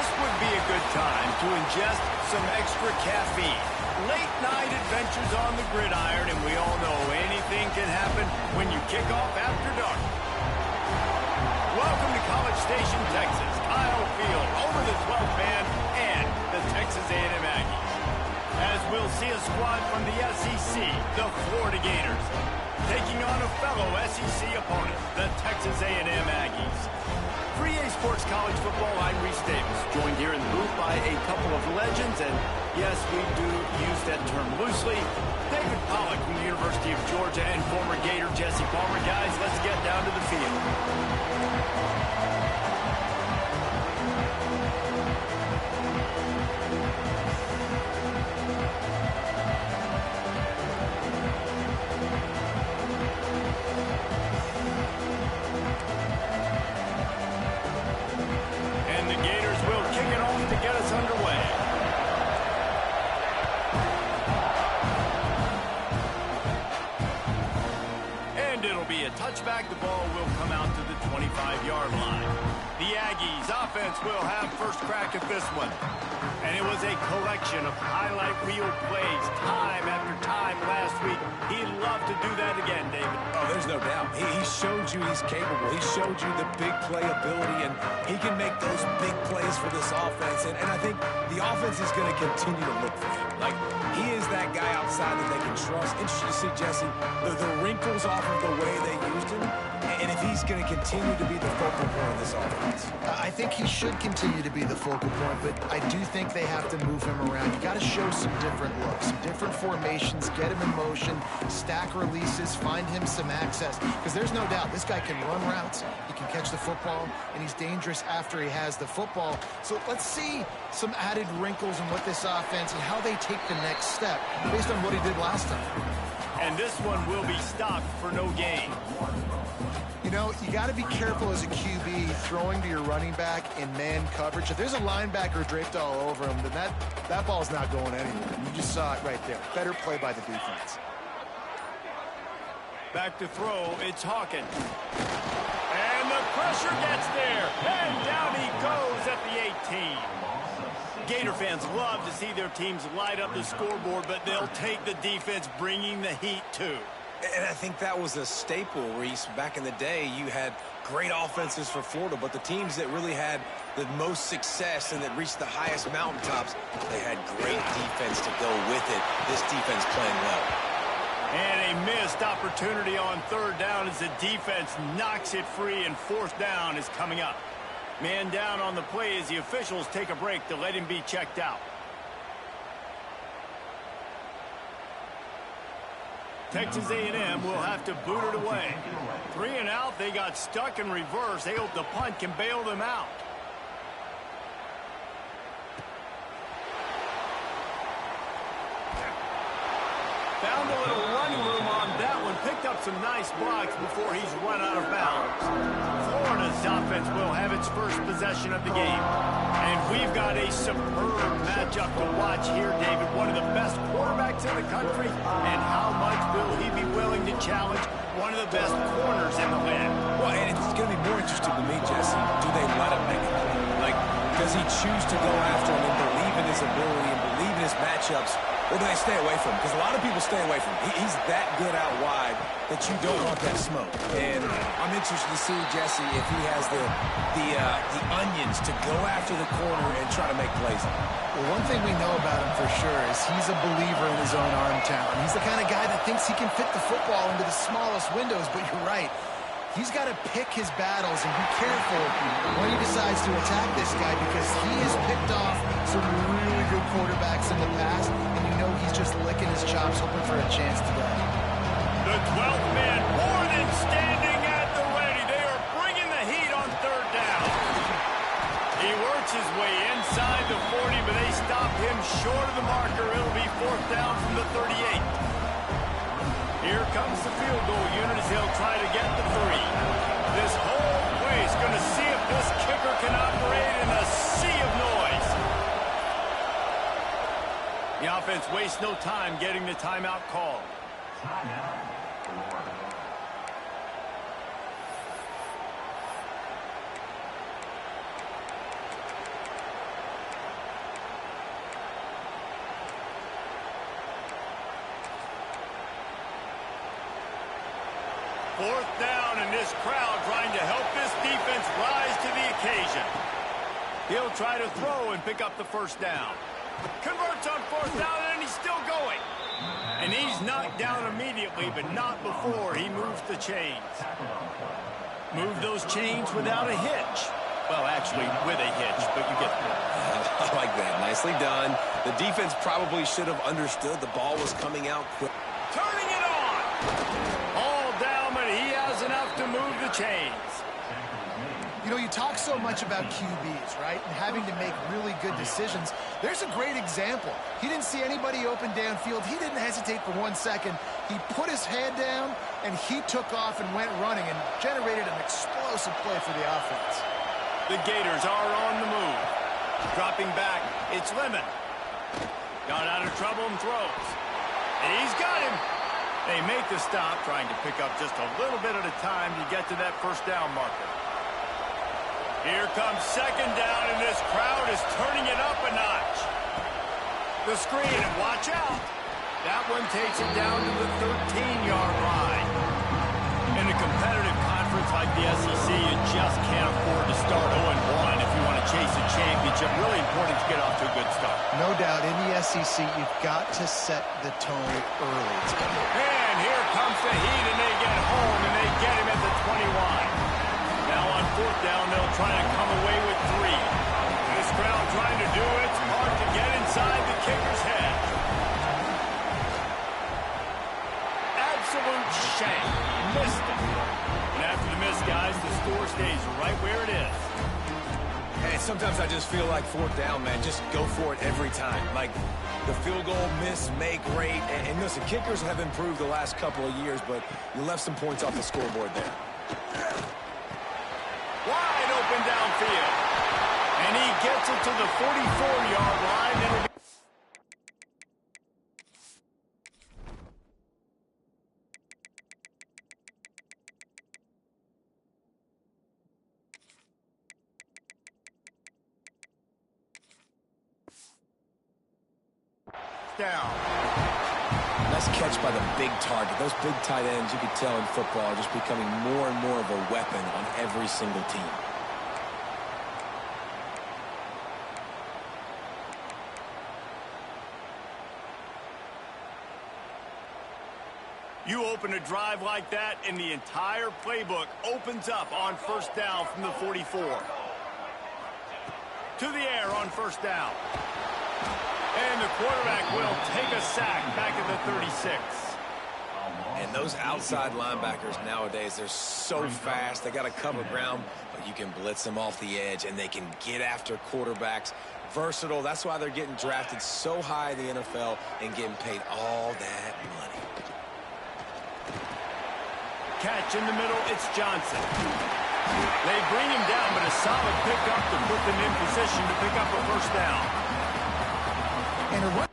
This would be a good time to ingest some extra caffeine. Late night adventures on the gridiron, and we all know anything can happen when you kick off after dark. Welcome to College Station, Texas. Kyle Field over the 12th man and the Texas A&M Aggies. As we'll see a squad from the SEC, the Florida Gators, taking on a fellow SEC opponent, the Texas A&M Aggies. For EA Sports College Football, I'm Reese Davis, joined here in the booth by a couple of legends, and yes, we do use that term loosely. David Pollack from the University of Georgia and former Gator Jesse Palmer. Guys, let's get down to the field. Touchback, the ball will come out to the 25-yard line. The Aggies offense will have first crack at this one. And it was a collection of highlight reel plays time after time last week. He'd love to do that again, David. Oh, there's no doubt. He showed you he's capable. He showed you the big play ability, and he can make those big plays for this offense. And I think the offense is going to continue to look for him. Like, he is that guy outside that they can trust. Interesting to see, Jesse, the wrinkles off of the way they used him, and if he's going to continue to be the focal point of this offense. I think he should continue to be the focal point, but I do think they have to move him around. You got to show some different looks, some different formations, get him in motion, stack releases, find him some access, because there's no doubt this guy can run routes, he can catch the football, and he's dangerous after he has the football. So let's see some added wrinkles in what this offense and how they take the next step based on what he did last time. And this one will be stopped for no gain. You know, you got to be careful as a QB throwing to your running back in man coverage. If there's a linebacker draped all over him, then that ball's not going anywhere. You just saw it right there. Better play by the defense. Back to throw, it's Hawkins. And the pressure gets there. And down he goes at the 18. Gator fans love to see their teams light up the scoreboard, but they'll take the defense bringing the heat too. And I think that was a staple, Reese. Back in the day, you had great offenses for Florida, but the teams that really had the most success and that reached the highest mountaintops, they had great defense to go with it. This defense playing well. And a missed opportunity on third down as the defense knocks it free, and fourth down is coming up. Man down on the play as the officials take a break to let him be checked out. Texas A&M will have to boot it away. 3 and out, they got stuck in reverse. They hope the punt can bail them out. Found a little running room on that one. Picked up some nice blocks before he's run out of bounds. Florida's offense will have its first possession of the game. And we've got a superb matchup to watch here, David. One of the best quarterbacks in the country. And how much will he be willing to challenge one of the best corners in the land? Well, and it's going to be more interesting to me, Jesse. Do they let him make it? Like, does he choose to go after him and believe in his ability and believe in his matchups? Or do they stay away from him? Because a lot of people stay away from him. He's that good out wide that you don't want that smoke. And I'm interested to see, Jesse, if he has the onions to go after the corner and try to make plays. Well, one thing we know about him for sure is he's a believer in his own arm talent. He's the kind of guy that thinks he can fit the football into the smallest windows, but you're right. He's got to pick his battles and be careful when he decides to attack this guy, because he has picked off some really good quarterbacks in the past, and you know he's just licking his chops, hoping for a chance today. The 12th man more than standing at the ready. They are bringing the heat on third down. He works his way inside the 40, but they stop him short of the marker. It'll be fourth down from the 38. Here comes the field goal unit as he'll try to get the 3. This whole place going to see if this kicker can operate in a sea of noise. The offense wastes no time getting the timeout called. Fourth down, and this crowd trying to help this defense rise to the occasion. He'll try to throw and pick up the first down. Converts on fourth down, and he's still going. And he's knocked down immediately, but not before he moves the chains. Move those chains without a hitch. Well, actually, with a hitch, but you get the point. I like that. Nicely done. The defense probably should have understood the ball was coming out quick. Turning it on. All down, but he has enough to move the chains. You know, you talk so much about QBs, right, and having to make really good decisions. There's a great example. He didn't see anybody open downfield. He didn't hesitate for 1 second. He put his head down, and he took off and went running and generated an explosive play for the offense. The Gators are on the move. Dropping back, it's Lemon. Got out of trouble and throws. And he's got him. They make the stop, trying to pick up just a little bit at a time to get to that first down marker. Here comes second down, and this crowd is turning it up a notch. The screen, and watch out. That one takes it down to the 13-yard line. In a competitive conference like the SEC, you just can't afford to start 0-1 if you want to chase a championship. Really important to get off to a good start. No doubt, in the SEC, you've got to set the tone early. And here comes the heat, and they get home, and they get him at the 20-line. Now on fourth down, they'll try to come away with 3. This crowd trying to do its part to get inside the kicker's head. Absolute shank. Missed it. And after the miss, guys, the score stays right where it is. Hey, sometimes I just feel like fourth down, man. Just go for it every time. Like the field goal, miss, make, great. And listen, kickers have improved the last couple of years, but you left some points off the scoreboard there. Wide open downfield. And he gets it to the 44-yard line. It'll be down. Nice catch by the big target. Those big tight ends, you could tell in football, are just becoming more and more of a weapon on every single team. You open a drive like that, and the entire playbook opens up on first down from the 44. To the air on first down. And the quarterback will take a sack back at the 36. And those outside linebackers nowadays, they're so fast. They got to cover ground, but you can blitz them off the edge, and they can get after quarterbacks. Versatile. That's why they're getting drafted so high in the NFL and getting paid all that money. Catch in the middle, it's Johnson. They bring him down, but a solid pickup to put them in position to pick up a first down. And a run.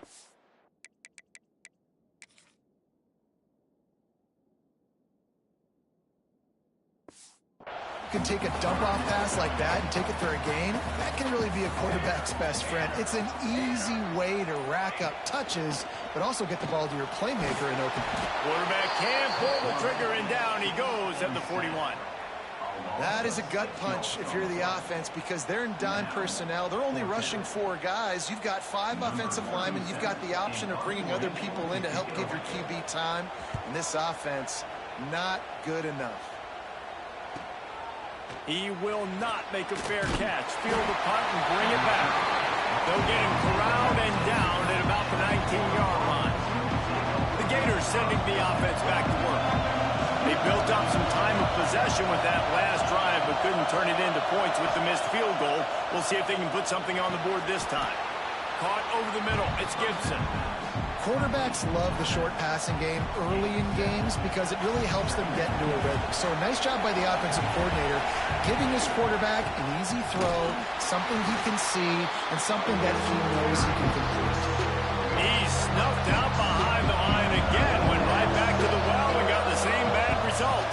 You can take a dump-off pass like that and take it for a gain. That can really be a quarterback's best friend. It's an easy way to rack up touches, but also get the ball to your playmaker in open. Quarterback can pull the trigger, and down he goes at the 41. That is a gut punch if you're the offense, because they're in dime personnel. They're only rushing 4 guys. You've got 5 offensive linemen. You've got the option of bringing other people in to help give your QB time. And this offense, not good enough. He will not make a fair catch. Field the punt and bring it back. They'll get him corralled and down at about the 19-yard line. The Gators sending the offense back to work. They built up some time of possession with that last drive, but couldn't turn it into points with the missed field goal. We'll see if they can put something on the board this time. Caught over the middle. It's Gibson. Quarterbacks love the short passing game early in games because it really helps them get into a rhythm. So nice job by the offensive coordinator giving his quarterback an easy throw, something he can see, and something that he knows he can complete. He snuffed out behind the line again, went right back to the well and got the same bad result.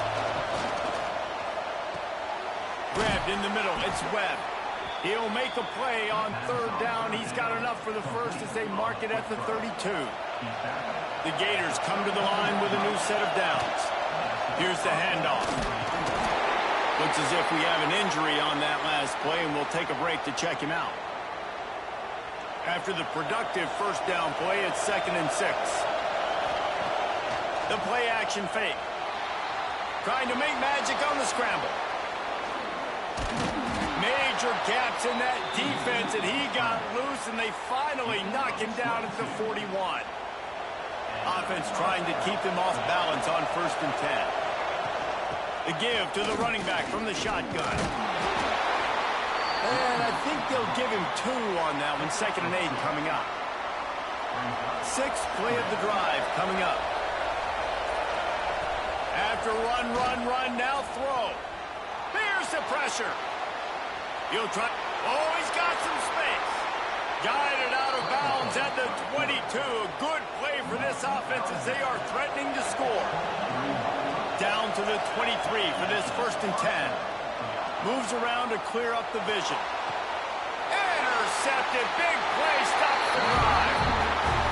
Grabbed in the middle, it's Webb. He'll make a play on third down. He's got enough for the first as they mark it at the 32. The Gators come to the line with a new set of downs. Here's the handoff. Looks as if we have an injury on that last play, and we'll take a break to check him out. After the productive first down play, it's 2nd and 6. The play action fake. Trying to make magic on the scramble. Major gaps in that defense, and he got loose, and they finally knock him down at the 41. Offense trying to keep him off balance on 1st and 10. The give to the running back from the shotgun. And I think they'll give him 2 on that one. 2nd and 8 coming up. 6th play of the drive coming up. After run, now throw. Here's the pressure. He'll try. Oh, he's got some space. Guided out of bounds at the 22. A good play for this offense as they are threatening to score. Down to the 23 for this 1st and 10. Moves around to clear up the vision. Intercepted. Big play. Stops the drive.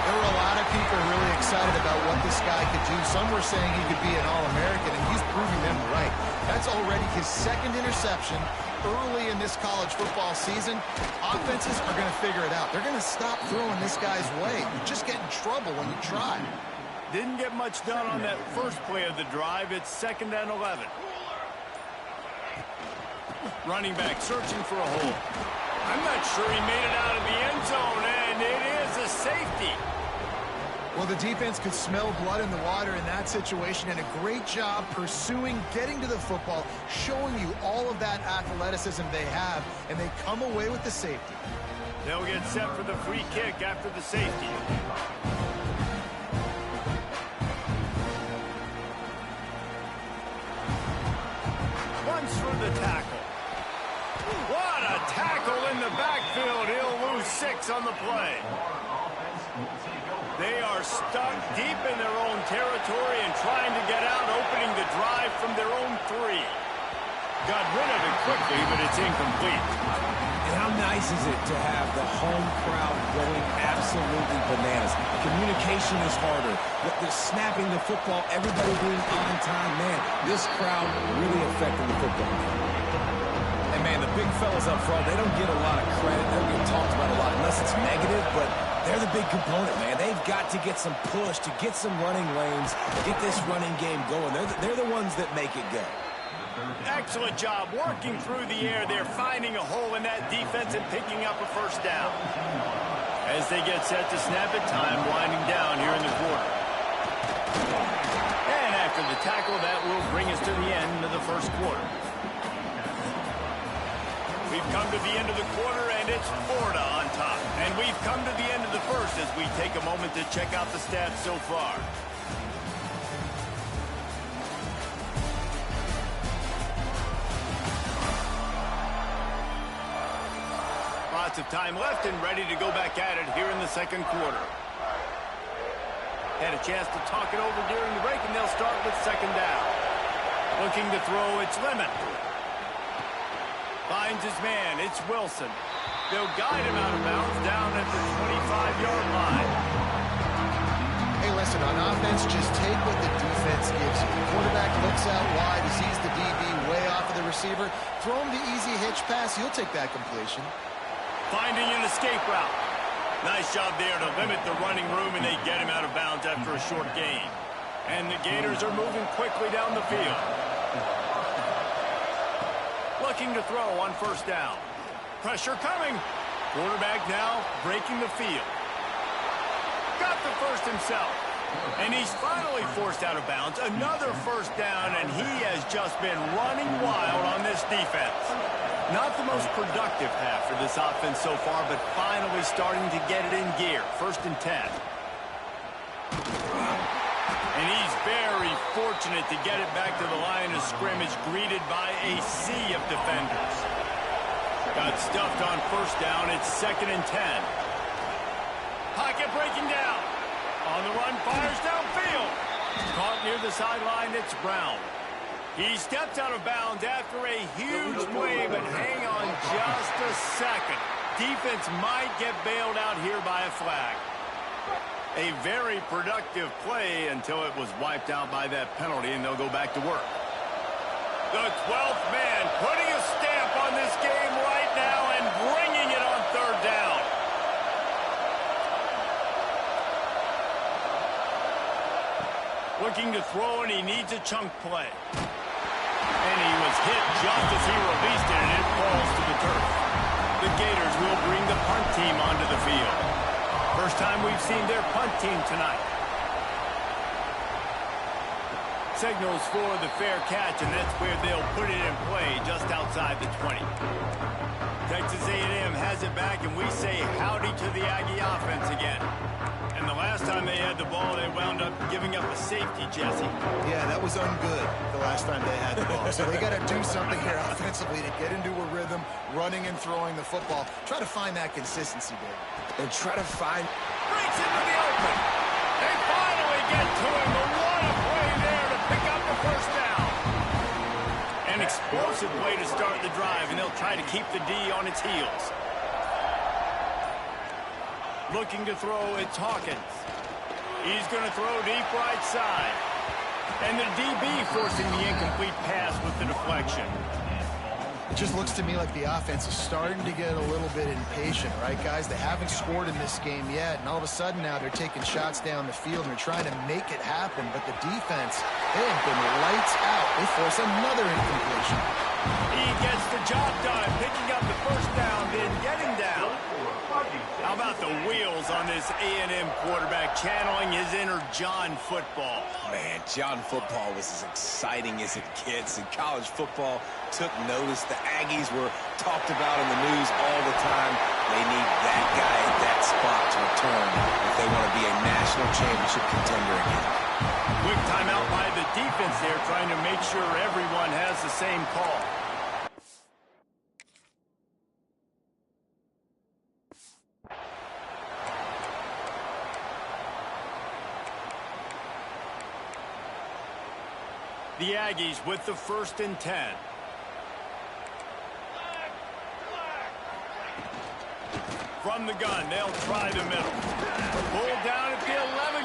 There were a lot of people really excited about what this guy could do. Some were saying he could be an All-American, and he's proving them right. That's already his 2nd interception early in this college football season. Offenses are going to figure it out. They're going to stop throwing this guy's way. You just get in trouble when you try. Didn't get much done on that first play of the drive. It's 2nd and 11. Running back searching for a hole. I'm not sure he made it out of the end zone, and it is a safety. Well, the defense could smell blood in the water in that situation, and a great job pursuing, getting to the football, showing you all of that athleticism they have, and they come away with the safety. They'll get set for the free kick after the safety. Once for the tackle. What a tackle in the backfield. He'll lose 6 on the play. They are stuck deep in their own territory and trying to get out, opening the drive from their own 3. Got rid of it quickly, but it's incomplete. And how nice is it to have the home crowd going absolutely bananas? Communication is harder. They're snapping the football, everybody being on time. Man, this crowd really affecting the football game. And, man, the big fellas up front, they don't get a lot of credit. They don't get talked about a lot unless it's negative, but they're the big component, man. They've got to get some push, to get some running lanes, get this running game going. They're the ones that make it go. Excellent job working through the air. They're finding a hole in that defense and picking up a 1st down. As they get set to snap it, time winding down here in the quarter. And after the tackle, that will bring us to the end of the 1st quarter. We've come to the end of the quarter, and it's Florida on top. And we've come to the end of the 1st as we take a moment to check out the stats so far. Lots of time left and ready to go back at it here in the 2nd quarter. Had a chance to talk it over during the break, and they'll start with 2nd down. Looking to throw, it's Lemon. Finds his man, it's Wilson. They'll guide him out of bounds down at the 25-yard line. Hey, listen, on offense, just take what the defense gives you. The quarterback looks out wide, he sees the DB way off of the receiver. Throw him the easy hitch pass, he'll take that completion. Finding an escape route. Nice job there to limit the running room, and they get him out of bounds after a short gain. And the Gators are moving quickly down the field. Looking to throw on 1st down. Pressure coming. Quarterback now breaking the field. Got the 1st himself. And he's finally forced out of bounds. Another 1st down, and he has just been running wild on this defense. Not the most productive half for this offense so far, but finally starting to get it in gear. 1st and 10. And he's very fortunate to get it back to the line of scrimmage, greeted by a sea of defenders. Got stuffed on 1st down. It's 2nd and 10. Pocket breaking down. On the run, fires downfield. Caught near the sideline, it's Brown. He steps out of bounds after a huge play, but hang on just a second. Defense might get bailed out here by a flag. A very productive play until it was wiped out by that penalty, and they'll go back to work. The 12th man putting a stamp on this game right now and bringing it on third down. Looking to throw, and he needs a chunk play. And he was hit just as he released it, and it falls to the turf. The Gators will bring the punt team onto the field. First time we've seen their punt team tonight. Signals for the fair catch, and that's where they'll put it in play just outside the 20. Texas A&M has it back, and we say howdy to the Aggie offense again. And the last time they had the ball, they wound up giving up a safety, Jesse. Yeah, that was ungood the last time they had the ball. So they got to do something here offensively to get into a rhythm, running and throwing the football. Try to find that consistency, Dave. And try to find... Breaks into the open. They finally get to him. But what a play there to pick up the first down. An explosive way to start the drive, and they'll try to keep the D on its heels. Looking to throw, it's Hawkins. He's going to throw deep right side. And the DB forcing the incomplete pass with the deflection. It just looks to me like the offense is starting to get a little bit impatient, right, guys? They haven't scored in this game yet, and all of a sudden now they're taking shots down the field and they're trying to make it happen. But the defense, they have been lights out. They force another incompletion. He gets the job done, picking up the first down, then getting down. How about the wheels on this A&M quarterback channeling his inner John football? Man, John football was as exciting as it gets, and college football took notice. The Aggies were talked about in the news all the time. They need that guy at that spot to return if they want to be a national championship contender again. Quick timeout by the defense there, trying to make sure everyone has the same call. The Aggies with the 1st and 10. From the gun, they'll try the middle. Pulled down at the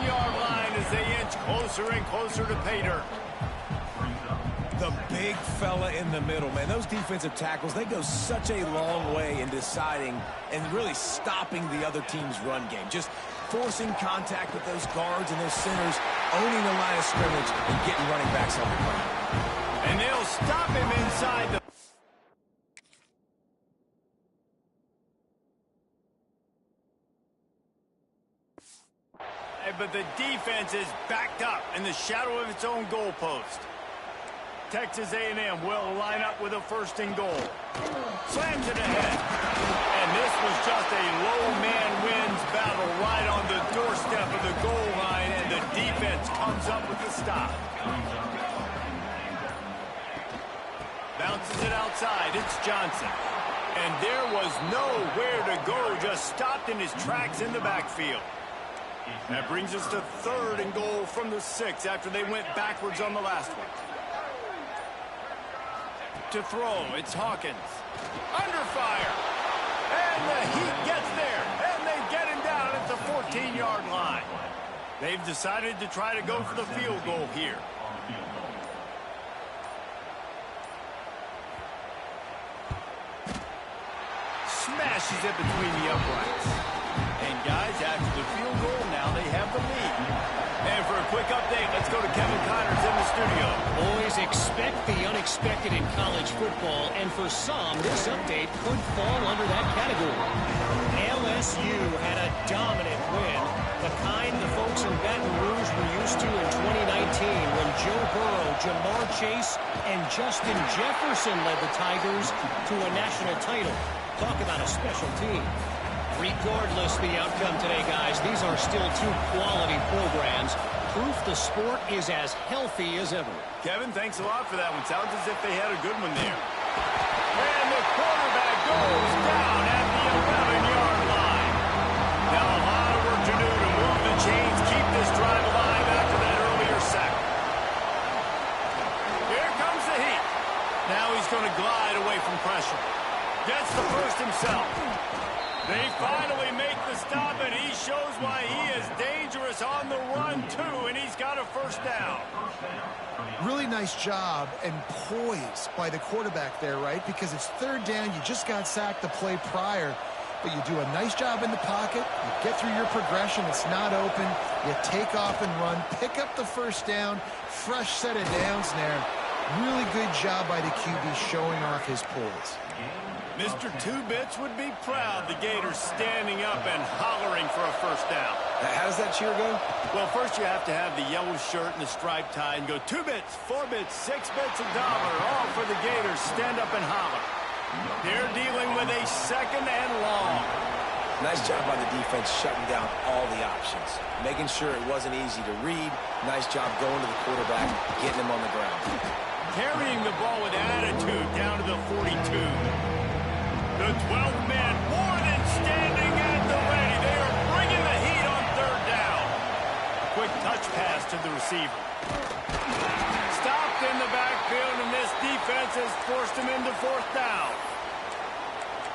11-yard line as they inch closer and closer to pay dirt. The big fella in the middle, man. Those defensive tackles, they go such a long way in deciding and really stopping the other team's run game. Just forcing contact with those guards and those centers, owning the line of scrimmage, and getting running backs on the ground. And they'll stop him inside the... But the defense is backed up in the shadow of its own goalpost. Texas A&M will line up with a 1st and goal. Slams it ahead. And this was just a low man wins battle right on the doorstep of the goal line, and the defense comes up with the stop. Bounces it outside. It's Johnson. And there was nowhere to go, just stopped in his tracks in the backfield. That brings us to 3rd and goal from the 6 after they went backwards on the last one. To throw, it's Hawkins. Under fire. And the Heat gets there. And they get him down at the 14-yard line. They've decided to try to go for the field goal here. Smashes it between the uprights. And guys, after the field goal, now they have the lead. And for a quick update, let's go to Kevin Connors in the studio. Boys, expect the unexpected in college football, and for some, this update could fall under that category. LSU had a dominant win, the kind the folks in Baton Rouge were used to in 2019 when Joe Burrow, Jamar Chase, and Justin Jefferson led the Tigers to a national title. Talk about a special team. Regardless the outcome today, guys, these are still 2 quality programs. Proof the sport is as healthy as ever. Kevin, thanks a lot for that one. Sounds as if they had a good one there. And the quarterback goes down at the 11-yard line. Now a lot of work to do to move the chains, keep this drive alive after that earlier sack. Here comes the Heat. Now he's going to glide away from pressure. Gets the first himself. They finally make the stop, and he shows why he is dangerous on the run, too, and he's got a first down. Really nice job and poise by the quarterback there, right? Because it's third down. You just got sacked the play prior, but you do a nice job in the pocket. You get through your progression. It's not open. You take off and run, pick up the first down, fresh set of downs there. Really good job by the QB showing off his poise. Mr. Two-Bits would be proud. The Gators standing up and hollering for a first down. How does that cheer go? Well, first you have to have the yellow shirt and the striped tie and go 2 bits, 4 bits, 6 bits, $1, all for the Gators. Stand up and holler. They're dealing with a second and long. Nice job by the defense shutting down all the options, making sure it wasn't easy to read. Nice job going to the quarterback, getting him on the ground. Carrying the ball with attitude down to the 42. The 12th man more than standing at the ready. They are bringing the heat on third down. Quick touch pass to the receiver. Stopped in the backfield, and this defense has forced him into fourth down.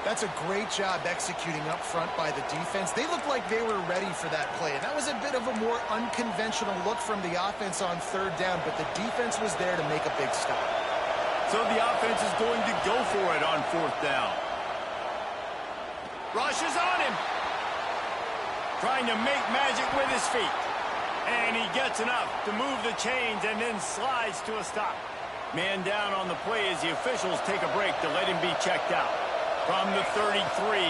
That's a great job executing up front by the defense. They looked like they were ready for that play. And that was a bit of a more unconventional look from the offense on third down, but the defense was there to make a big stop. So the offense is going to go for it on fourth down. Rushes on him. Trying to make magic with his feet. And he gets enough to move the chains and then slides to a stop. Man down on the play as the officials take a break to let him be checked out. From the 33,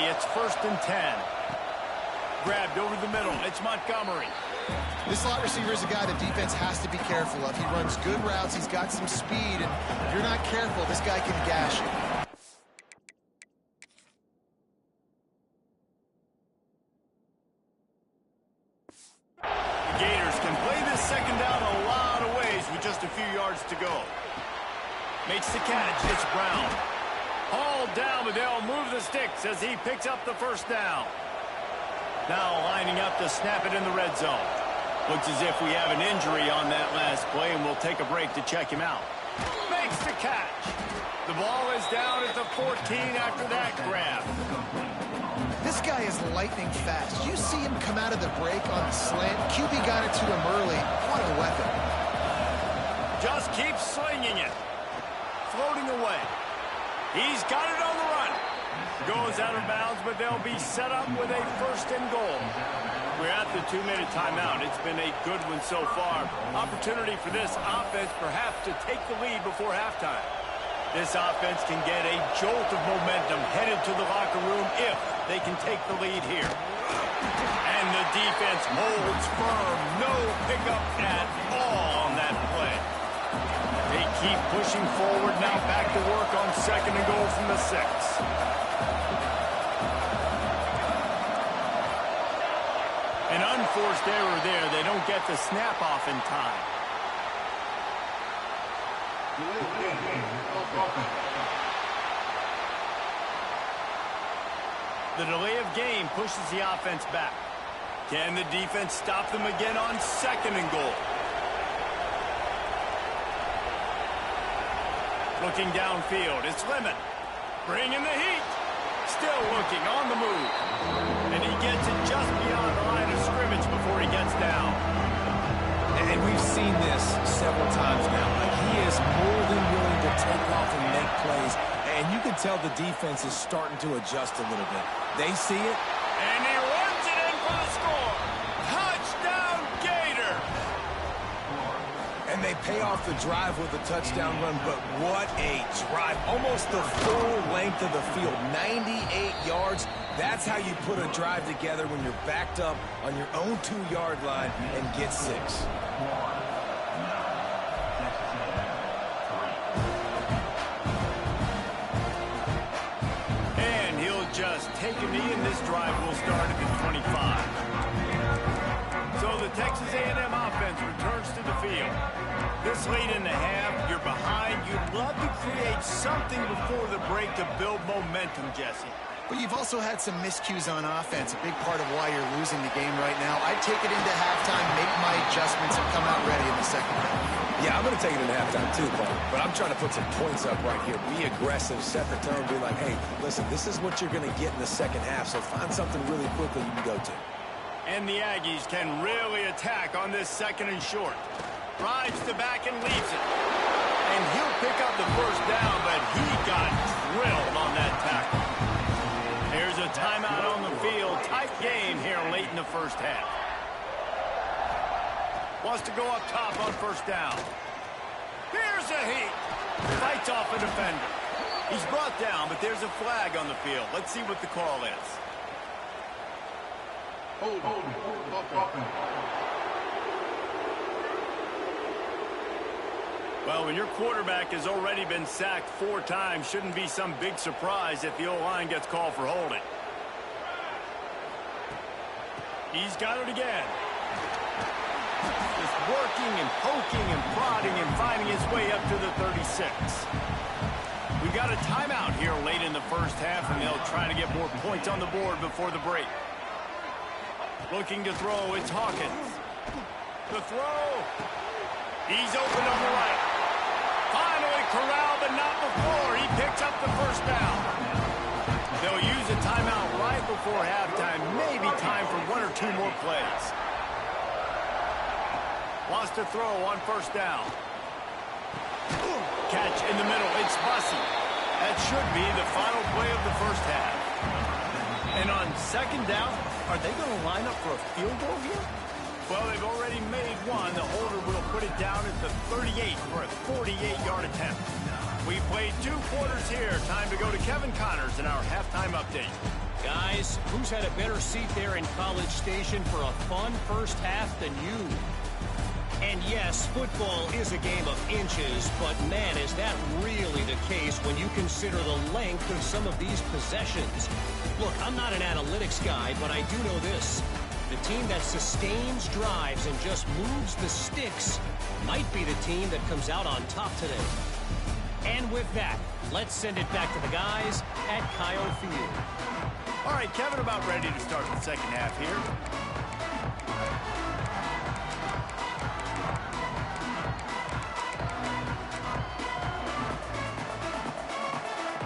it's 1st and 10. Grabbed over the middle. It's Montgomery. This slot receiver is a guy the defense has to be careful of. He runs good routes. He's got some speed. And if you're not careful, this guy can gash you. The Gators can play this second down a lot of ways with just a few yards to go. Makes the catch. It's Brown. Hauled down, but they'll move the sticks as he picks up the first down. Now lining up to snap it in the red zone. Looks as if we have an injury on that last play, and we'll take a break to check him out. Makes the catch. The ball is down at the 14 after that grab. This guy is lightning fast. You see him come out of the break on the slant. QB got it to him early. What a weapon. Just keeps slinging it. Floating away. He's got it on the run. Goes out of bounds, but they'll be set up with a 1st and goal. We're at the 2-minute timeout. It's been a good one so far. Opportunity for this offense perhaps to take the lead before halftime. This offense can get a jolt of momentum headed to the locker room if they can take the lead here. And the defense holds firm. No pickup at all on that play. They keep pushing forward now, back to work on 2nd and goal from the 6. An unforced error there. They don't get the snap off in time. The delay of game pushes the offense back. Can the defense stop them again on 2nd and goal? Looking downfield, it's Lemon. Bringing the heat. Still looking on the move. And he gets it just beyond the line of scrimmage before he gets down. And we've seen this several times now. Like, he is more than willing to take off and make plays. And you can tell the defense is starting to adjust a little bit. They see it. And he runs it in for the score. Touchdown, Gator. And they pay off the drive with a touchdown run, but what a drive. Almost the full length of the field, 98 yards. That's how you put a drive together when you're backed up on your own 2-yard line and get 6. And he'll just take a knee, and this drive will start at the 25. So the Texas A&M offense returns to the field. This late in the half, you're behind. You'd love to create something before the break to build momentum, Jesse. But you've also had some miscues on offense, a big part of why you're losing the game right now. I'd take it into halftime, make my adjustments, and come out ready in the second half. Yeah, I'm going to take it in halftime too, Paul. But I'm trying to put some points up right here. Be aggressive, set the tone, be like, hey, listen, this is what you're going to get in the second half, so find something really quickly you can go to. And the Aggies can really attack on this second and short. Drives to back and leaves it. And he'll pick up the first down, but he got drilled on that tackle. There's a timeout on the field. Tight game here late in the first half. Wants to go up top on first down. Here's a heat. Fights off a defender. He's brought down, but there's a flag on the field. Let's see what the call is. Well, when your quarterback has already been sacked 4 times, shouldn't be some big surprise if the O-line gets called for holding. He's got it again. Just working and poking and prodding and finding his way up to the 36. We got a timeout here late in the first half, and they'll try to get more points on the board before the break. Looking to throw, it's Hawkins. The throw. He's open on the right. Finally corralled, but not before. He picks up the first down. They'll use a timeout right before halftime. Maybe time for 1 or 2 more plays. Wants to throw on first down. Catch in the middle. It's Bussey. That should be the final play of the first half. And on second down, are they going to line up for a field goal here? Well, they've already made one. The holder will put it down at the 38 for a 48-yard attempt. We played 2 quarters here. Time to go to Kevin Connors in our halftime update. Guys, who's had a better seat there in College Station for a fun first half than you? And yes, football is a game of inches, but man, is that really the case when you consider the length of some of these possessions. Look, I'm not an analytics guy, but I do know this. The team that sustains drives and just moves the sticks might be the team that comes out on top today. And with that, let's send it back to the guys at Kyle Field. All right, Kevin, about ready to start the second half here.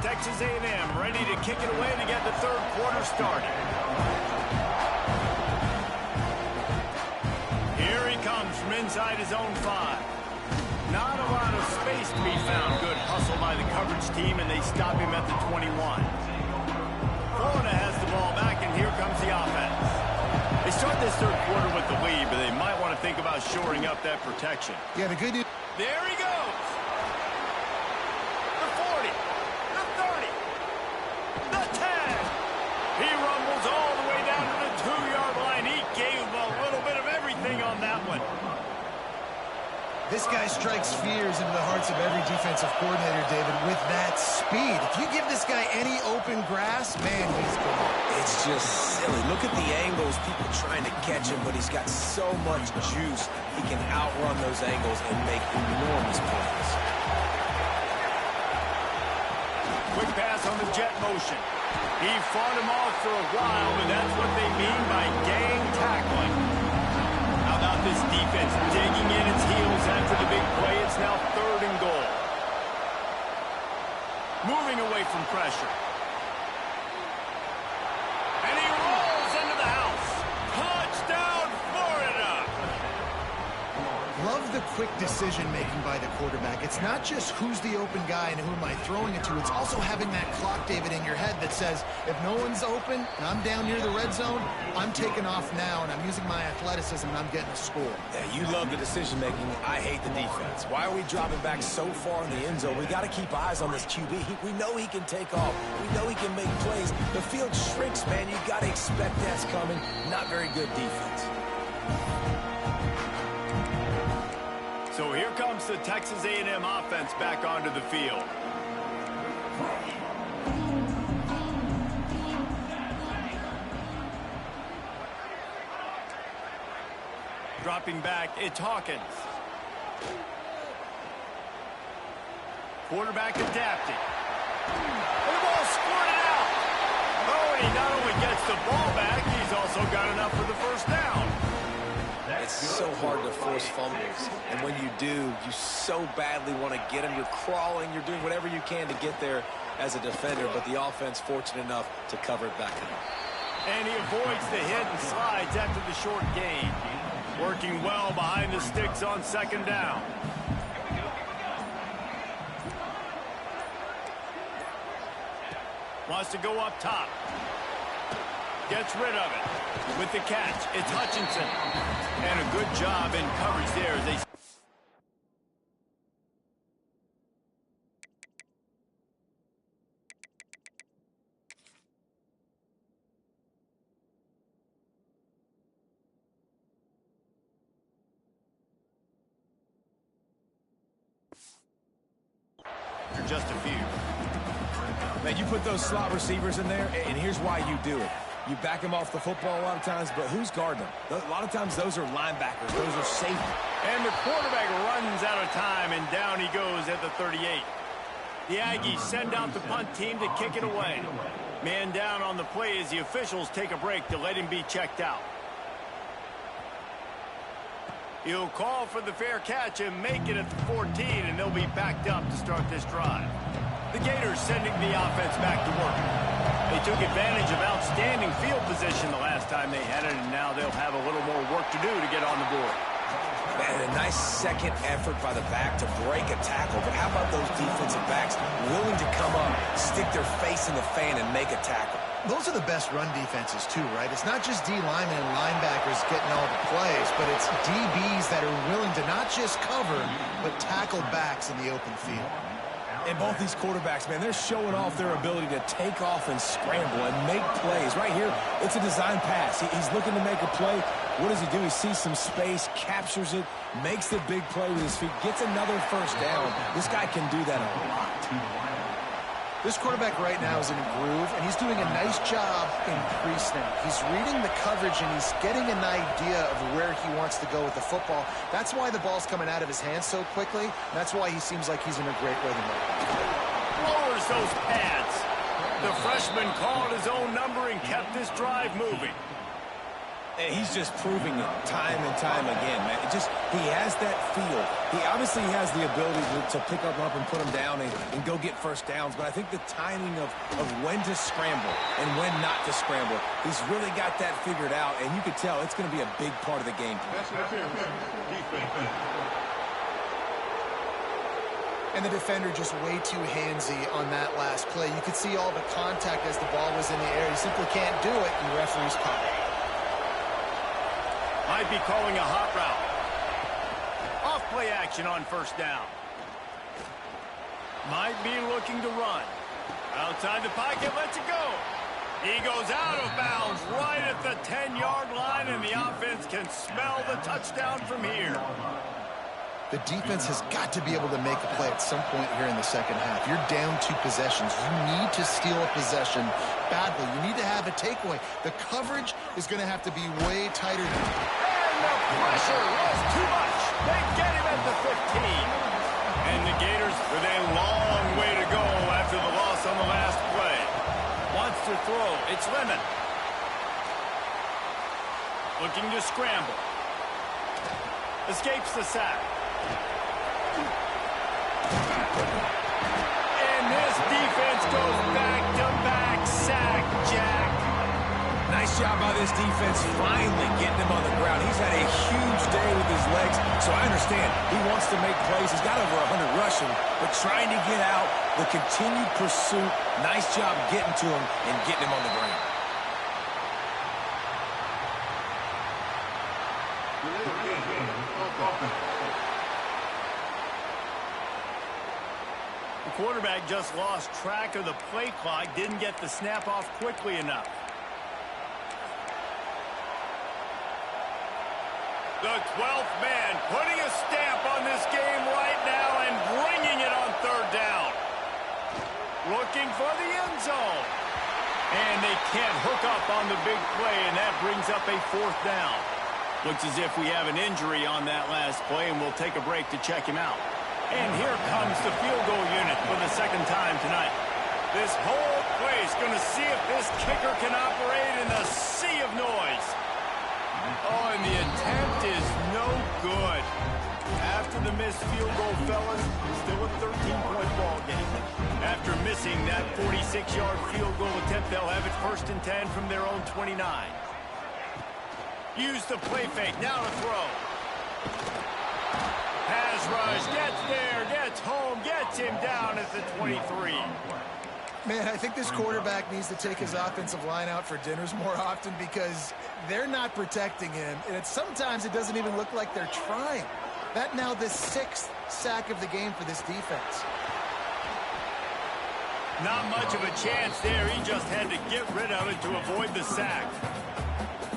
Texas A&M ready to kick it away to get the third quarter started. Here he comes from inside his own 5. Not a lot of space to be found. Good hustle by the coverage team, and they stop him at the 21. Florida has the ball back, and here comes the offense. They start this third quarter with the lead, but they might want to think about shoring up that protection. Yeah, the good news. There he goes. The 40. The 30. The 10. He rumbles all the way down to the 2-yard line. He gave a little bit of everything on that one. This guy strikes fears into the hearts of every defensive coordinator, David, with that speed. If you give this guy any open grass, man, he's gone. It's just silly. Look at the angles, people trying to catch him, but he's got so much juice. He can outrun those angles and make enormous plays. Quick pass on the jet motion. He fought him off for a while, but that's what they mean by gang tackling. How about this defense digging in its heels after the big play? It's now 3rd and goal. Moving away from pressure. And he rolls into the house. Touchdown, Florida! Love the quick decision-making by the quarterback. It's not just who's the open guy and who am I throwing it to. It's also having that clock, David, in your head that says, if no one's open and I'm down near the red zone, I'm taking off now and I'm using my athleticism and I'm getting a score. Yeah, you love the decision-making. I hate the defense. Why are we dropping back so far in the end zone? We got to keep eyes on this QB. We know he can take off. We know he can make plays. The field shrinks, man. You got to expect that's coming. Not very good defense. So here comes the Texas A&M offense back onto the field. Dropping back, it's Hawkins. Quarterback adapting. And the ball squirted out. Oh, and he not only gets the ball back, he's also got enough for the first down. It's so hard to force fumbles. And when you do, you so badly want to get them. You're crawling. You're doing whatever you can to get there as a defender, but the offense fortunate enough to cover it back up. And he avoids the hit and slides after the short gain. Working well behind the sticks on second down. Wants to go up top. Gets rid of it. With the catch, it's Hutchinson. And a good job in coverage there as they... just a few. Man, you put those slot receivers in there, and here's why you do it. You back them off the football a lot of times, but who's guarding them? A lot of times those are linebackers. Those are safety. And the quarterback runs out of time, and down he goes at the 38. The Aggies send out the punt team to kick it away. Man down on the play as the officials take a break to let him be checked out. He'll call for the fair catch and make it at the 14, and they'll be backed up to start this drive. The Gators sending the offense back to work. They took advantage of outstanding field position the last time they had it, and now they'll have a little more work to do to get on the board. Man, a nice second effort by the back to break a tackle, but how about those defensive backs willing to come up, stick their face in the fan, and make a tackle? Those are the best run defenses, too, right? It's not just D linemen and linebackers getting all the plays, but it's DBs that are willing to not just cover, but tackle backs in the open field. And both these quarterbacks, man, they're showing off their ability to take off and scramble and make plays. Right here, it's a design pass. He's looking to make a play. What does he do? He sees some space, captures it, makes the big play with his feet, gets another first down. This guy can do that a lot. This quarterback right now is in a groove, and he's doing a nice job in pre-snap. He's reading the coverage, and he's getting an idea of where he wants to go with the football. That's why the ball's coming out of his hands so quickly. That's why he seems like he's in a great rhythm right now. Lowers those pads. The freshman called his own number and kept this drive moving. And he's just proving it time and time again, man. He has that feel. He obviously has the ability to pick up and put him down and go get first downs. But I think the timing of when to scramble and when not to scramble, he's really got that figured out. And you could tell it's going to be a big part of the game. And the defender just way too handsy on that last play. You could see all the contact as the ball was in the air. He simply can't do it, and the referee's caught it. Might be calling a hot route. Off play action on first down. Might be looking to run. Outside the pocket, lets it go. He goes out of bounds right at the 10-yard line, and the offense can smell the touchdown from here. The defense has got to be able to make a play at some point here in the second half. You're down 2 possessions. You need to steal a possession badly. You need to have a takeaway. The coverage is going to have to be way tighter. And the pressure was too much. They get him at the 15. And the Gators with a long way to go after the loss on the last play. Wants to throw. It's Lemon. Looking to scramble. Escapes the sack. And this defense goes back-to-back sack, Jack. Nice job by this defense finally getting him on the ground. He's had a huge day with his legs, so I understand he wants to make plays. He's got over 100 rushing, but trying to get out, the continued pursuit, nice job getting to him and getting him on the ground. The quarterback just lost track of the play clock, didn't get the snap off quickly enough. The 12th man putting a stamp on this game right now and bringing it on third down. Looking for the end zone. And they can't hook up on the big play, and that brings up a 4th down. Looks as if we have an injury on that last play, and we'll take a break to check him out. And here comes the field goal unit for the second time tonight. This whole place going to see if this kicker can operate in the sea of noise. Oh, and the attempt is no good. After the missed field goal, fellas, still a 13-point ball game. After missing that 46-yard field goal attempt, they'll have it 1st and 10 from their own 29. Use the play fake, now to throw. Pass rush, gets there, gets home, gets him down at the 23. Man, I think this quarterback needs to take his offensive line out for dinners more often because they're not protecting him. And sometimes it doesn't even look like they're trying. That now the 6th sack of the game for this defense. Not much of a chance there. He just had to get rid of it to avoid the sack.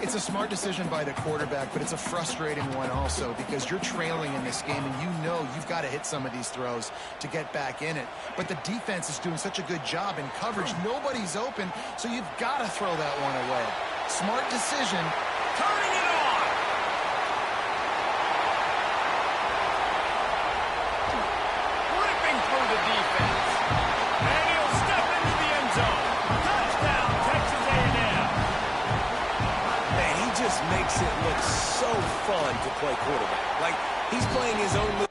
It's a smart decision by the quarterback, but it's a frustrating one also because you're trailing in this game and you know you've got to hit some of these throws to get back in it. But the defense is doing such a good job in coverage. Nobody's open, so you've got to throw that one away. Smart decision. Turning it on! Ripping through the defense. And he'll step into the end zone. Touchdown, Texas A&M. Man, he just makes it look so fun to play quarterback. Like, he's playing his own little...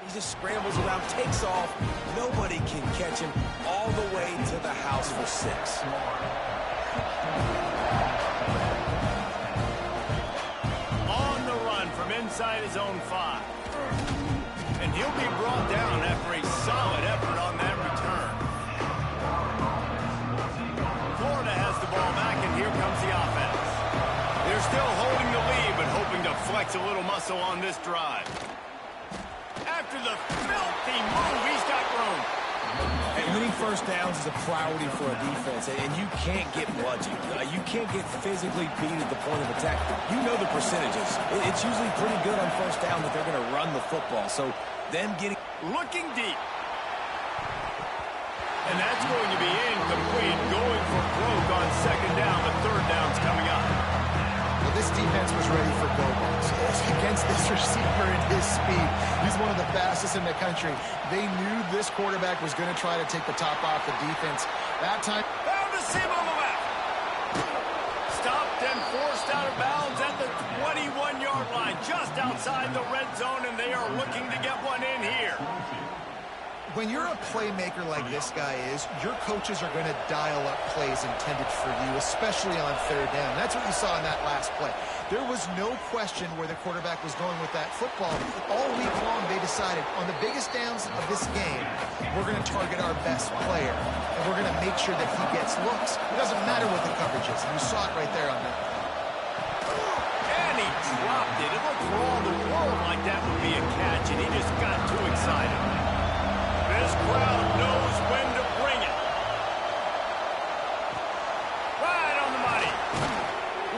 He just scrambles around, takes off. Nobody can catch him all the way to the house for 6. On the run from inside his own 5. And he'll be brought down after a solid effort on that return. Florida has the ball back, and here comes the offense. They're still holding the lead, but hoping to flex a little muscle on this drive. After the filthy move, he's got room. And winning first downs is a priority for a defense, and you can't get bludgeoned. You can't get physically beat at the point of attack. You know the percentages. It's usually pretty good on first down that they're going to run the football. So them getting... Looking deep. And that's going to be incomplete. Going for broke on 2nd down. The 3rd down's coming up. Well, this defense was ready for go-balls. Against this receiver and his speed. He's one of the fastest in the country. They knew this quarterback was going to try to take the top off the defense. That time... Found a seam on the left. Stopped and forced out of bounds at the 21-yard line. Just outside the red zone, and they are looking to get one in here. When you're a playmaker like this guy is, your coaches are going to dial up plays intended for you, especially on 3rd down. That's what you saw in that last play. There was no question where the quarterback was going with that football. All week long, they decided on the biggest downs of this game, we're going to target our best player, and we're going to make sure that he gets looks. It doesn't matter what the coverage is. You saw it right there on that. And he dropped it. It looked for all the world like that would be a catch, and he just got too excited. This crowd knows when to bring it. Right on the money.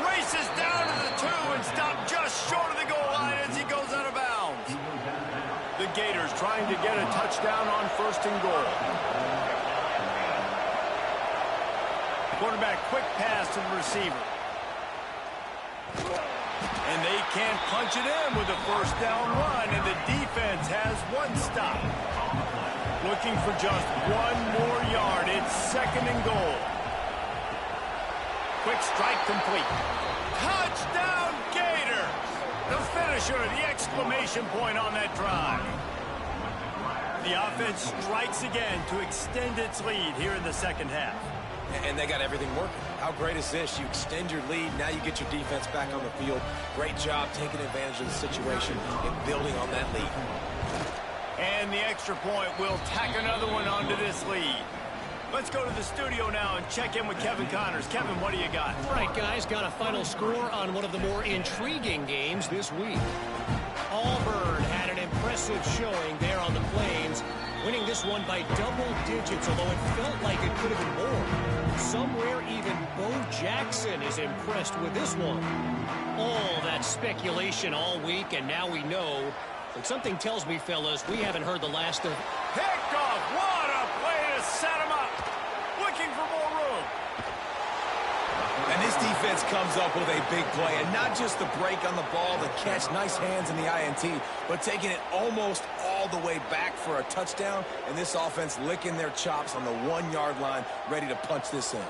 Races down to the 2 and stopped just short of the goal line as he goes out of bounds. The Gators trying to get a touchdown on 1st and goal. Quarterback quick pass to the receiver. And they can't punch it in with a 1st down run, and the defense has one stop. Looking for just one more yard. It's 2nd and goal. Quick strike complete. Touchdown, Gators! The finisher, the exclamation point on that drive. The offense strikes again to extend its lead here in the 2nd half. And they got everything working. How great is this? You extend your lead. Now you get your defense back on the field. Great job taking advantage of the situation and building on that lead. And the extra point will tack another one onto this lead. Let's go to the studio now and check in with Kevin Connors. Kevin, what do you got? All right, guys, got a final score on one of the more intriguing games this week. Auburn had an impressive showing there on the Plains, winning this one by double digits, although it felt like it could have been more. Somewhere even Bo Jackson is impressed with this one. All that speculation all week, and now we know. But something tells me, fellas, we haven't heard the last of... Picked off. What a play to set him up. Looking for more room. And this defense comes up with a big play. And not just the break on the ball, the catch, nice hands in the INT, but taking it almost all the way back for a touchdown. And this offense licking their chops on the 1-yard line, ready to punch this in.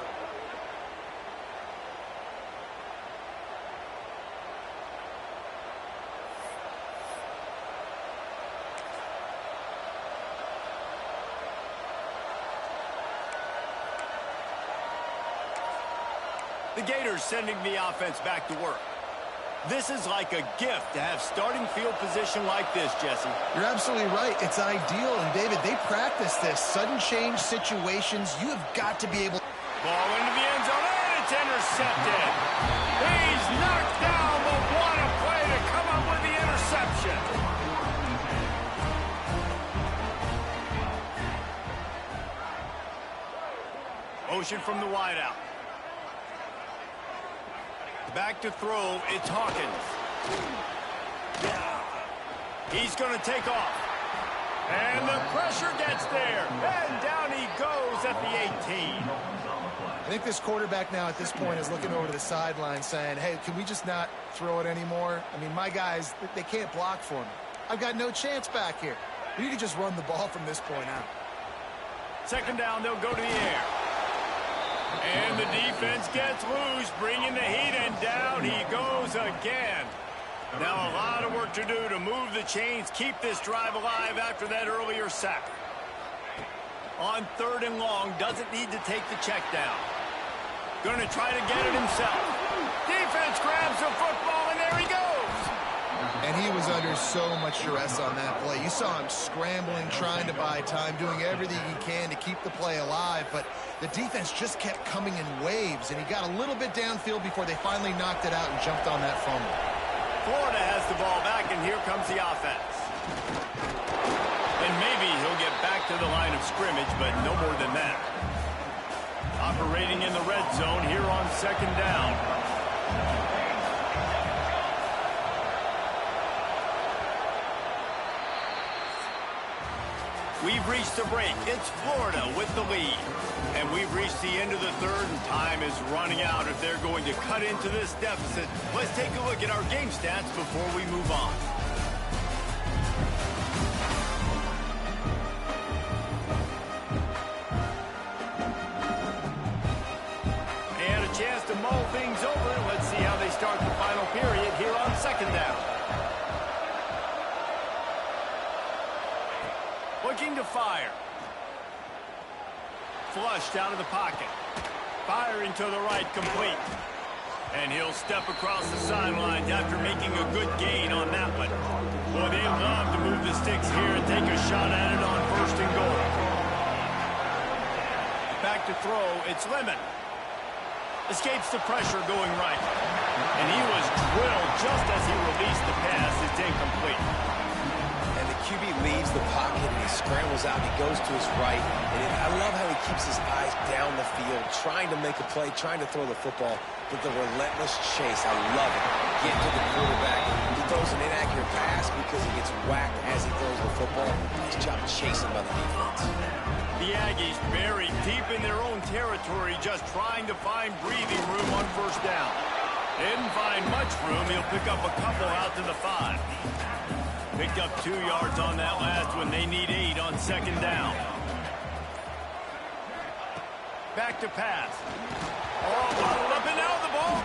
The Gators sending the offense back to work. This is like a gift to have starting field position like this, Jesse. You're absolutely right. It's ideal. And, David, they practice this. Sudden change situations, you have got to be able... Ball into the end zone, and it's intercepted. He's knocked down, but what a play to come up with the interception. Motion from the wideout. Back to throw, it's Hawkins. He's going to take off. And the pressure gets there. And down he goes at the 18. I think this quarterback now at this point is looking over to the sideline saying, hey, can we just not throw it anymore? I mean, my guys, they can't block for me. I've got no chance back here. We need to just run the ball from this point out. Second down, they'll go to the air. And the defense gets loose, bringing the heat, and down he goes again. Now a lot of work to do to move the chains, keep this drive alive after that earlier sack. On 3rd and long, doesn't need to take the check down. Going to try to get it himself. Defense grabs the football, and there he goes. And he was under so much duress on that play. You saw him scrambling, trying to buy time, doing everything he can to keep the play alive, but the defense just kept coming in waves, and he got a little bit downfield before they finally knocked it out and jumped on that fumble. Florida has the ball back, and here comes the offense. And maybe he'll get back to the line of scrimmage, but no more than that. Operating in the red zone here on 2nd down. We've reached the break. It's Florida with the lead. And we've reached the end of the 3rd, and time is running out if they're going to cut into this deficit. Let's take a look at our game stats before we move on. And a chance to mull things over. Let's see how they start the final period here on 2nd down. Looking to fire. Flushed out of the pocket. Firing to the right, complete. And he'll step across the sidelines after making a good gain on that one. Boy, they love to move the sticks here and take a shot at it on 1st and goal. Back to throw, it's Lemon. Escapes the pressure going right. And he was drilled just as he released the pass. It's incomplete. QB leaves the pocket and he scrambles out and he goes to his right. And I love how he keeps his eyes down the field, trying to make a play, trying to throw the football, but the relentless chase, I love it. Get to the quarterback. He throws an inaccurate pass because he gets whacked as he throws the football. Nice job chasing by the defense. The Aggies buried deep in their own territory, just trying to find breathing room on 1st down. Didn't find much room. He'll pick up a couple out to the 5. Picked up 2 yards on that last one. They need 8 on 2nd down. Back to pass. Oh, bottled up and out of the ball.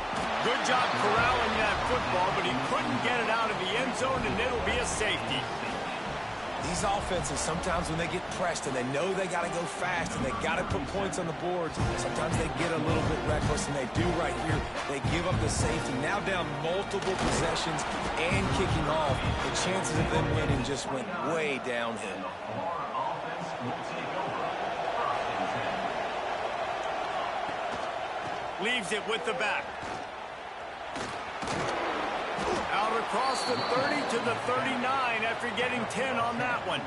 Good job corralling that football, but he couldn't get it out of the end zone, and it'll be a safety. These offenses, sometimes when they get pressed and they know they got to go fast and they got to put points on the boards, sometimes they get a little bit reckless, and they do right here. They give up the safety. Now down multiple possessions and kicking off. The chances of them winning just went way downhill. Leaves it with the back. Out across the 30 to the 39 after getting 10 on that one.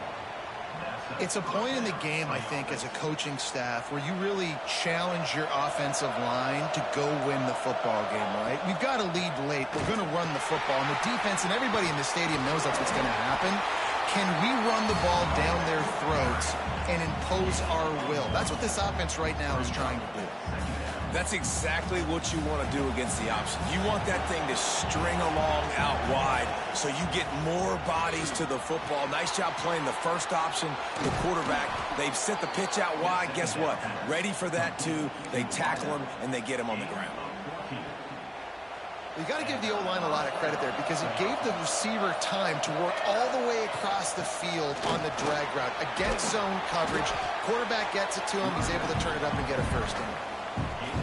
It's a point in the game, I think, as a coaching staff where you really challenge your offensive line to go win the football game, right? We've got to lead late. We're going to run the football. And the defense and everybody in the stadium knows that's what's going to happen. Can we run the ball down their throats and impose our will? That's what this offense right now is trying to do. That's exactly what you want to do against the option. You want that thing to string along out wide so you get more bodies to the football. Nice job playing the first option, the quarterback. They've set the pitch out wide. Guess what? Ready for that, too. They tackle him, and they get him on the ground. You got to give the O-line a lot of credit there because it gave the receiver time to work all the way across the field on the drag route. Against zone coverage, quarterback gets it to him. He's able to turn it up and get a first down.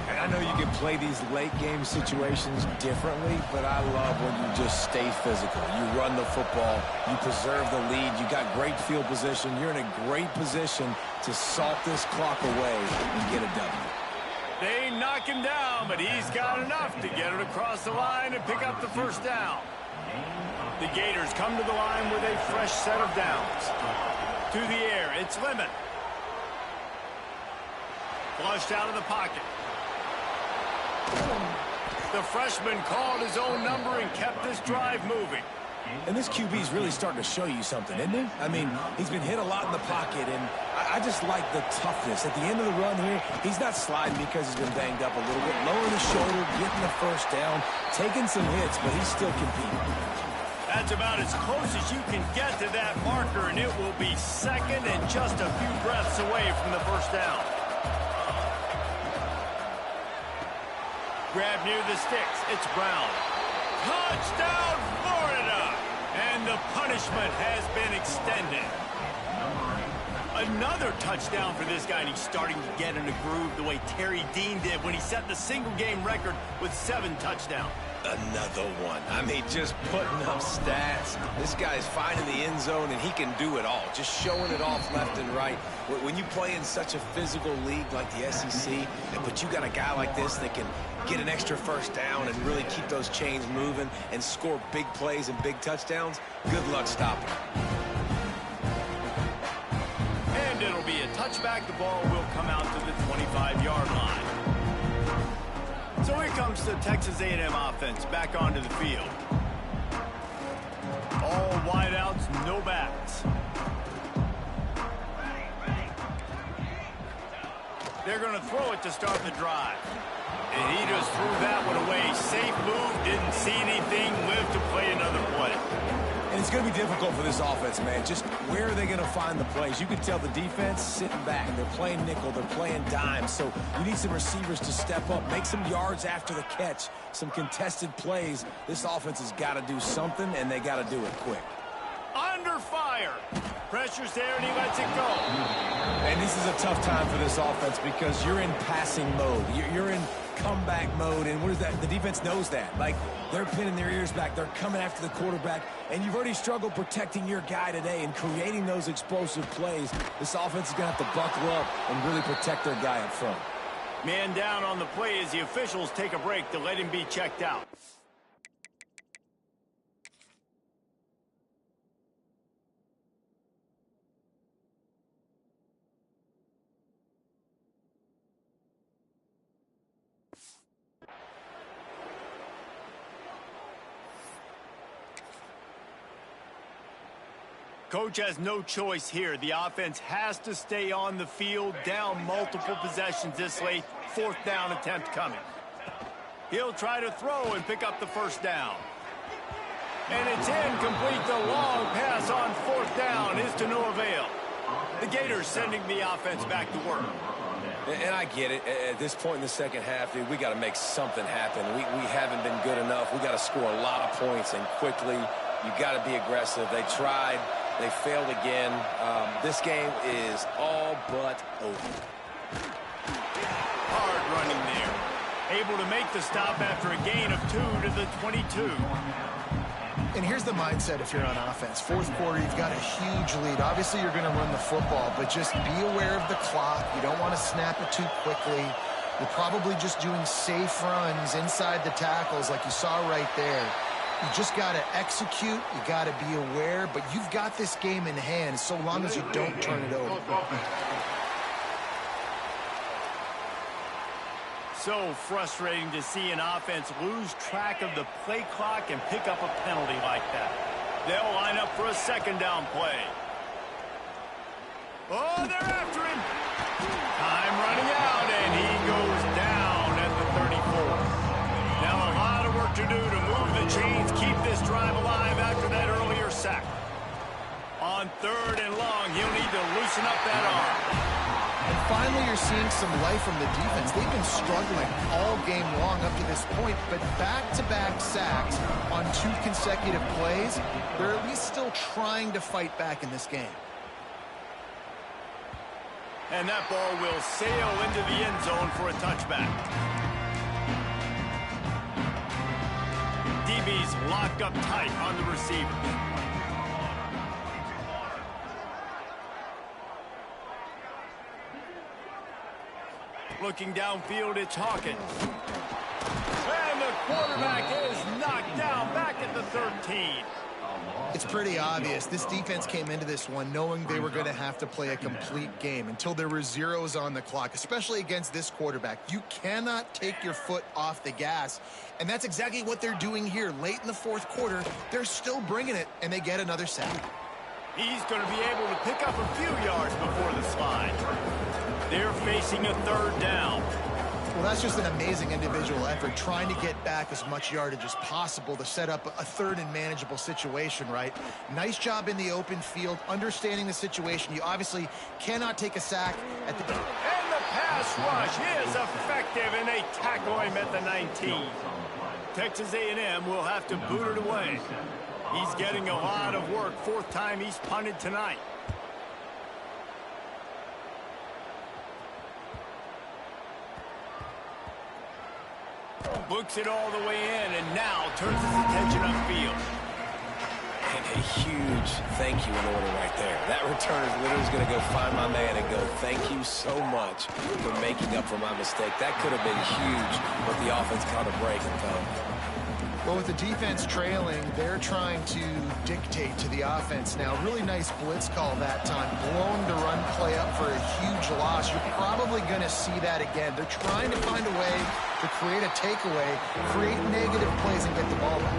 And I know you can play these late-game situations differently, but I love when you just stay physical. You run the football. You preserve the lead. You got great field position. You're in a great position to salt this clock away and get a W. They knock him down, but he's got enough to get it across the line and pick up the first down. The Gators come to the line with a fresh set of downs. To the air, it's Lemon. Flushed out of the pocket. The freshman called his own number and kept this drive moving. And this QB's really starting to show you something, isn't he? I mean, he's been hit a lot in the pocket, and I just like the toughness. At the end of the run here, he's not sliding because he's been banged up a little bit. Lowering the shoulder, getting the first down, taking some hits, but he's still competing. That's about as close as you can get to that marker, and it will be second and just a few breaths away from the first down. Grab near the sticks. It's Brown. Touchdown, Florida! And the punishment has been extended. Another touchdown for this guy, and he's starting to get in a groove the way Terry Dean did when he set the single-game record with 7 touchdowns. Another one. I mean, just putting up stats. This guy's finding the end zone, and he can do it all. Just showing it off left and right. When you play in such a physical league like the SEC, but you got a guy like this that can get an extra first down and really keep those chains moving and score big plays and big touchdowns, good luck stopping him. And it'll be a touchback. The ball will come out to the 25-yard line. So here comes the Texas A&M offense back onto the field. All wideouts, no backs. They're going to throw it to start the drive. And he just threw that one away. Safe move, didn't see anything, lived to play another play. And it's going to be difficult for this offense, man. Just where are they going to find the plays? You can tell the defense sitting back. They're playing nickel. They're playing dime. So you need some receivers to step up, make some yards after the catch, some contested plays. This offense has got to do something, and they got to do it quick. Under fire. Pressure's there, and he lets it go. And this is a tough time for this offense because you're in passing mode. You're in comeback mode, and what is that? The defense knows that. Like, they're pinning their ears back. They're coming after the quarterback, and you've already struggled protecting your guy today and creating those explosive plays. This offense is going to have to buckle up and really protect their guy up front. Man down on the play as the officials take a break to let him be checked out. Coach has no choice here. The offense has to stay on the field, down multiple possessions this late. 4th down attempt coming. He'll try to throw and pick up the first down. And it's incomplete. The long pass on 4th down is to no avail. The Gators sending the offense back to work. And I get it. At this point in the second half, dude, we got to make something happen. We haven't been good enough. We got to score a lot of points, and quickly. You got to be aggressive. They tried. They failed again. This game is all but over. Hard running there. Able to make the stop after a gain of 2 to the 22. And here's the mindset if you're on offense. 4th quarter, you've got a huge lead. Obviously, you're going to run the football, but just be aware of the clock. You don't want to snap it too quickly. You're probably just doing safe runs inside the tackles like you saw right there. You just got to execute. You got to be aware. But you've got this game in hand so long as you don't turn it over. So frustrating to see an offense lose track of the play clock and pick up a penalty like that. They'll line up for a second down play. Oh, they're after him. Time running out, and he goes down at the 34. Now a lot of work to do to move the chains, keep this drive alive after that earlier sack. On 3rd and long, he'll need to loosen up that arm. And finally, you're seeing some life from the defense. They've been struggling all game long up to this point, but back-to-back sacks on 2 consecutive plays, they're at least still trying to fight back in this game. And that ball will sail into the end zone for a touchback. DB's locked up tight on the receiver. Looking downfield, it's Hawkins. And the quarterback is knocked down back at the 13. It's pretty obvious. This defense came into this one knowing they were going to have to play a complete game until there were zeros on the clock, especially against this quarterback. You cannot take your foot off the gas, and that's exactly what they're doing here. Late in the 4th quarter, they're still bringing it, and they get another sack. He's going to be able to pick up a few yards before the slide. They're facing a 3rd down. Well, that's just an amazing individual effort, trying to get back as much yardage as possible to set up a 3rd and manageable situation, right? Nice job in the open field, understanding the situation. You obviously cannot take a sack at the... And the pass rush is effective, and they tackle him at the 19. Texas A&M will have to boot it away. He's getting a lot of work. 4th time he's punted tonight. Books it all the way in, and now turns his attention upfield. And a huge thank you in order right there. That return is literally going to go find my man and go, thank you so much for making up for my mistake. That could have been huge, but the offense caught a break and fell. Well, with the defense trailing, they're trying to dictate to the offense now. Really nice blitz call that time. Blown to run play up for a huge loss. You're probably going to see that again. They're trying to find a way to create a takeaway, create negative plays, and get the ball back.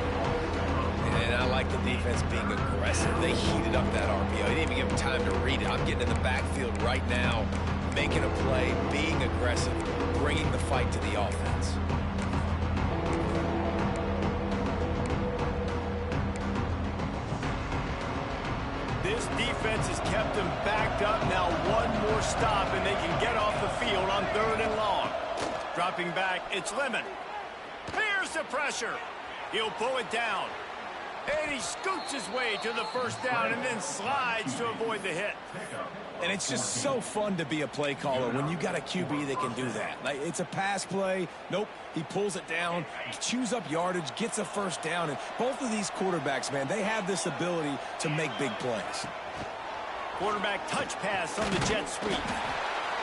And I like the defense being aggressive. They heated up that RPO. They didn't even give him time to read it. I'm getting in the backfield right now, making a play, being aggressive, bringing the fight to the offense. This defense has kept them backed up. Now one more stop, and they can get off the field on 3rd and long. Dropping back, it's Lemon. Here's the pressure. He'll pull it down. And he scoots his way to the 1st down and then slides to avoid the hit. And it's just so fun to be a play caller when you got a QB that can do that. Like, it's a pass play. Nope, he pulls it down, chews up yardage, gets a 1st down. And both of these quarterbacks, man, they have this ability to make big plays. Quarterback touch pass on the jet sweep.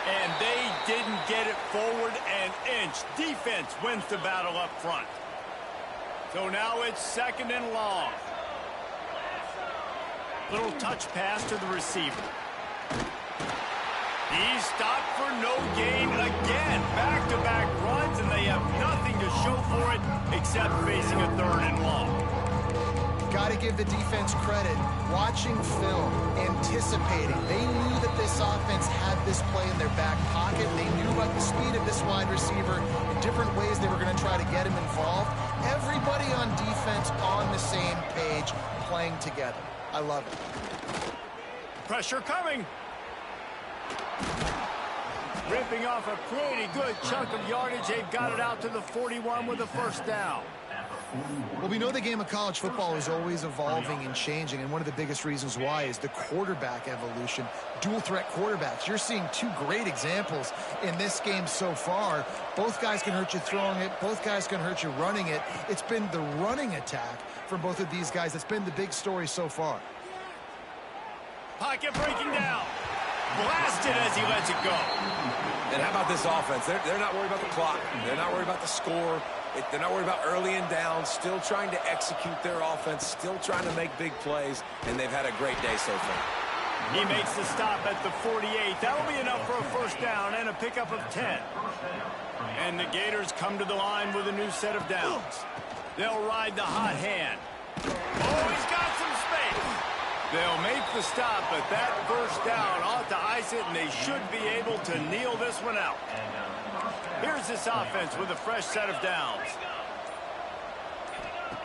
And they didn't get it forward an inch. Defense wins the battle up front. So now it's 2nd and long. Little touch pass to the receiver. He's stopped for no gain again. Back-to-back runs, and they have nothing to show for it except facing a 3rd and long. Got to give the defense credit. Watching film, anticipating. They knew that this offense had this play in their back pocket. They knew about the speed of this wide receiver in different ways they were going to try to get him involved. Everybody on defense on the same page, playing together. I love it. Pressure coming. Ripping off a pretty good chunk of yardage. They've got it out to the 41 with a 1st down. Well, we know the game of college football is always evolving and changing, and one of the biggest reasons why is the quarterback evolution. Dual threat quarterbacks. You're seeing 2 great examples in this game so far. Both guys can hurt you throwing it. Both guys can hurt you running it. It's been the running attack for both of these guys that's been the big story so far. Pocket breaking down. Blasted as he lets it go. And how about this offense? They're not worried about the clock. They're not worried about the score. They're not worried about early and down, still trying to execute their offense, still trying to make big plays, and they've had a great day so far. He makes the stop at the 48. That'll be enough for a first down and a pickup of 10. And the Gators come to the line with a new set of downs. They'll ride the hot hand. Oh, he's got some space. They'll make the stop, but that first down ought to ice it, and they should be able to kneel this one out. Here's this offense with a fresh set of downs.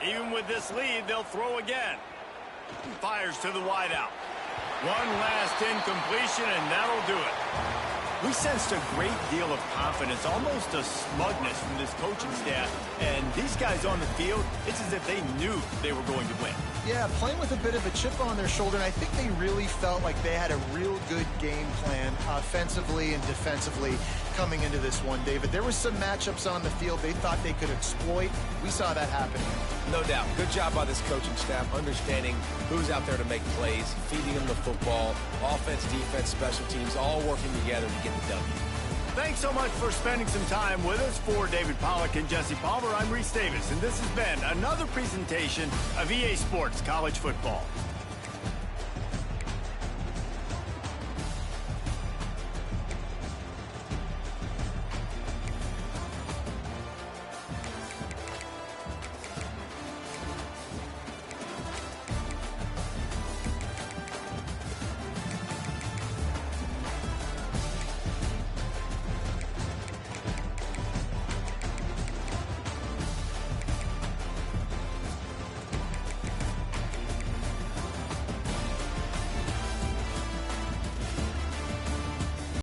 Even with this lead, they'll throw again. Fires to the wideout. One last incompletion, and that'll do it. We sensed a great deal of confidence, almost a smugness from this coaching staff. And these guys on the field, it's as if they knew they were going to win. Yeah, playing with a bit of a chip on their shoulder, and I think they really felt like they had a real good game plan offensively and defensively coming into this one, David. There were some matchups on the field they thought they could exploit. We saw that happen. No doubt. Good job by this coaching staff, understanding who's out there to make plays, feeding them the football, offense, defense, special teams, all working together to get the W. Thanks so much for spending some time with us. For David Pollack and Jesse Palmer, I'm Reese Davis, and this has been another presentation of EA Sports College Football.